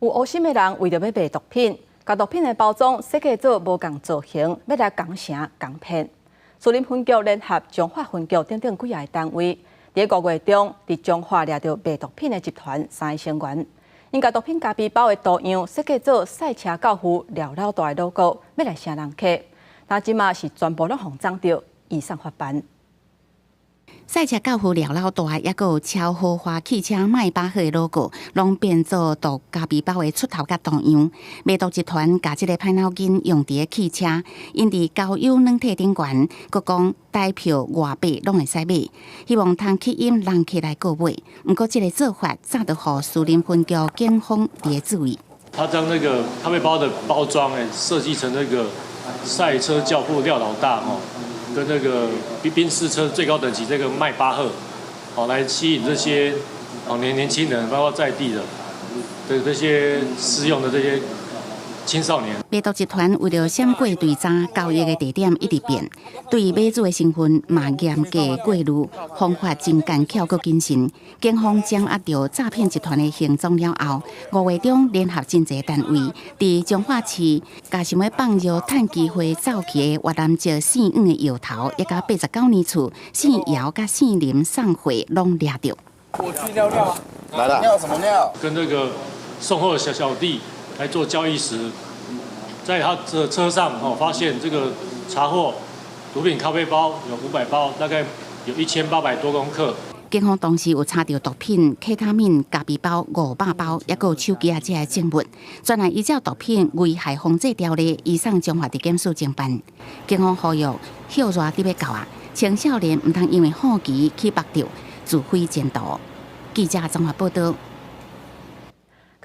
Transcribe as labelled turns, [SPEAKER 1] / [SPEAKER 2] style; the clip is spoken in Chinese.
[SPEAKER 1] 有恶心的人为着要卖毒品，甲毒品的包装设计做无共造型，要来共城共骗。士林分局联合彰化分局等等几个单位，伫5月中伫彰化抓到卖毒品的集团3个成员。因甲毒品咖啡包的图样设计做赛车教父廖老大的 logo， 要来请人客。但即马是全部拢互涨到以上发办。
[SPEAKER 2] 赛车教父廖老大，也有超豪华汽车迈巴赫的 logo， 拢变做毒咖啡包的出头甲图样。卖毒集团甲这个歹脑筋用伫汽车，因伫交友软体顶悬，佮讲台票外币拢会使买，希望通吸引人客来购买。不过这个做法早就互士林分局警方伫注意。
[SPEAKER 3] 他将那个咖啡包的包装设计成那个赛车教父廖老大跟那个宾士车最高等级这个迈巴赫，来吸引这些年轻人，包括在地的这些适用的这些青少年。
[SPEAKER 2] 卖毒集团为了闪过对查，交易的地点一直变，对买主的身份嘛严格过滤，方法真干巧佮谨慎。警方掌握到诈骗集团的行踪了后，5月中联合真侪单位，伫彰化市，甲想要放入趁机会走去的越南籍姓黄的摇头，也甲89年厝姓姚甲姓林送货拢抓到。
[SPEAKER 4] 我去尿尿，
[SPEAKER 5] 来了，
[SPEAKER 4] 尿什么尿？
[SPEAKER 3] 跟那个送货的小弟来做交易时，在他的车上发现这个查获毒品咖啡包有500包，大概有1800多公克。
[SPEAKER 2] 警方当时有查到毒品、K 他命咖啡包500包，也有手机这些证物，专案依照毒品危害防治条例移送彰化地检署侦办。警方呼吁休热伫要到啊，青少年唔通因为好奇去目钓，自毁前途。记者综合报道。